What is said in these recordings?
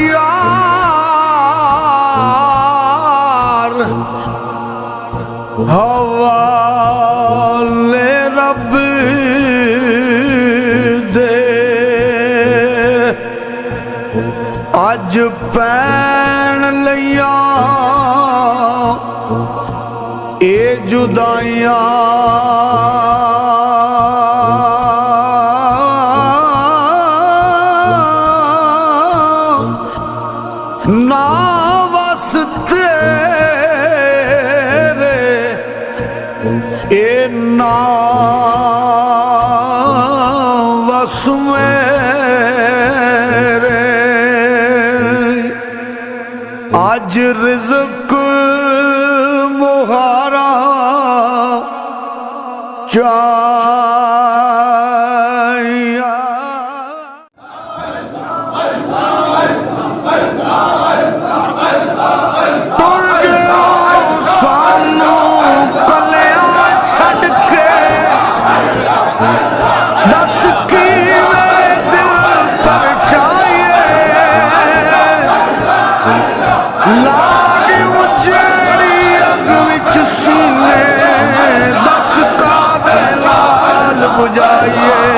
यार हवाले रब दे अज पैन लिया ए जुदाइयां ना वास्ते रे ए ना वस मेरे आज रिज़्क़ मुहारा चाहिए।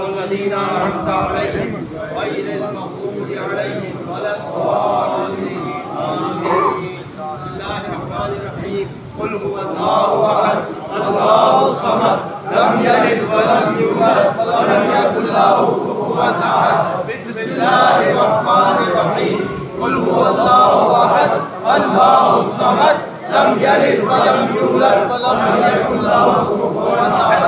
الذين أنعمت عليهم غير المغضوب عليهم ولا الضالين آمين. بسم الله الرحمن الرحيم. قل هو الله أحد الله الصمد لم يلد ولم يولد ولم يكن له كفوا أحد. بسم الله الرحمن الرحيم. قل هو الله أحد الله الصمد لم يلد ولم يولد ولم يكن له كفوا أحد.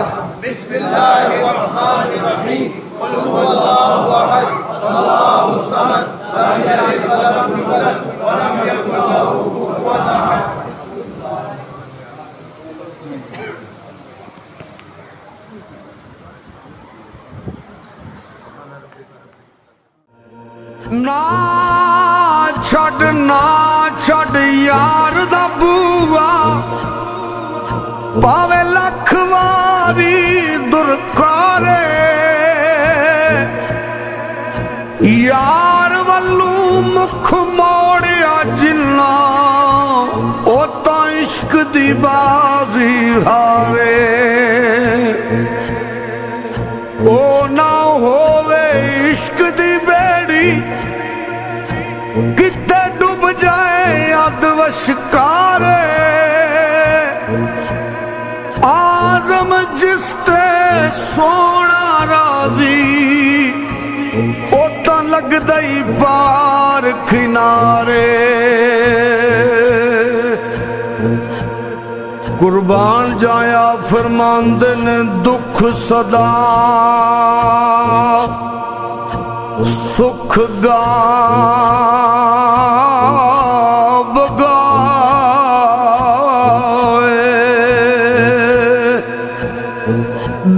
بسم الله الرحمن الرحيم. قل هو الله أحد الله الصمد لم يلد ولم يولد ولم يكن له كفوا أحد. ना छड़ यार दा बूआ पावे लख वारी दुरकारे यार वल्लू मुख मोड़िया जिन्ना ओ तां इश्क दी बाजी हारे ओ ना होवे इश्क दी बेड़ी किते डूब जाए अदवश कारे आजम जिसते सोना राजी ओ तां लगदा ही पार किनारे। कुर्बान जाया फरमांदे ने दुख सदा सुख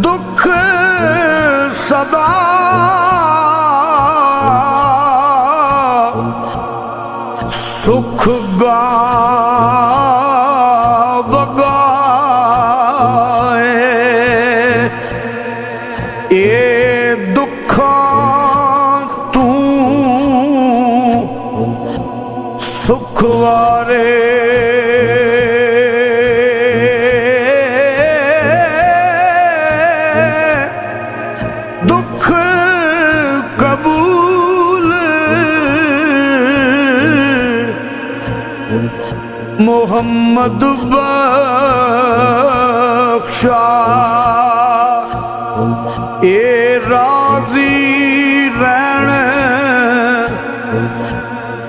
दुख सदा सुख बगाए ये दुख तू सुख वारे दुख कबूल मोहम्मद बख्शा ए राजी रहने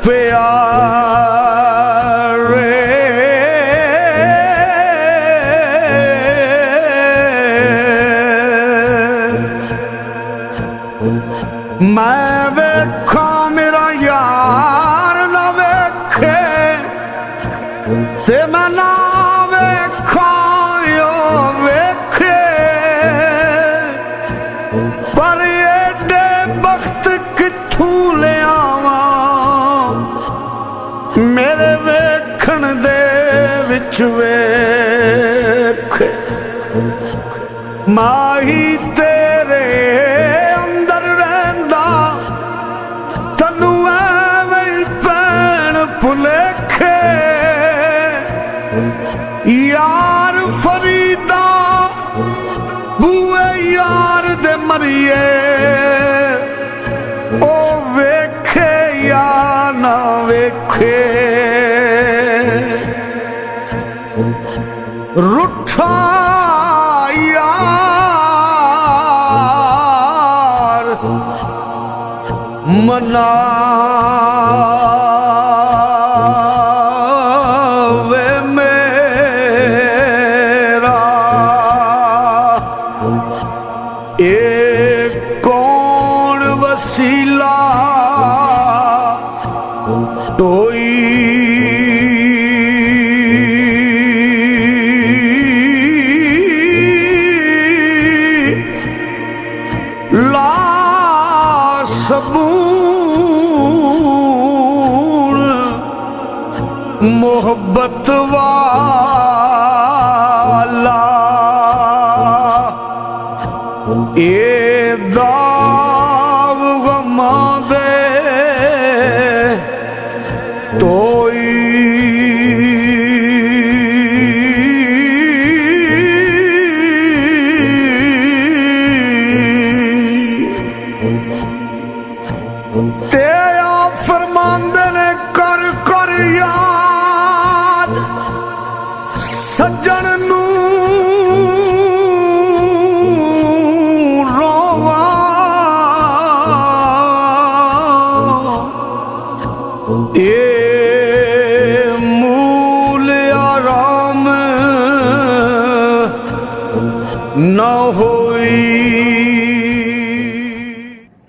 प्यारे मैं वेखा मेरा यार ना वेखे ते मैं ना वेखा यो वेखे पर एडे बख्त किथों ले आवा मेरे वेखण दे विच वेखे माही तेरे अंदर रहंदा तन्नू एवें पैण भुलेखे यार फरीदा बूए यार दे मरिए ओ वेखे या ना वेखे रुठा यार मनावे मेरा एक कौन वसीला तोई ला सबूर मोहब्बत वाला ये दाव गमा दे तोई तेरा फरमांदे ने कर कर याद सज्जन नू रोवा ये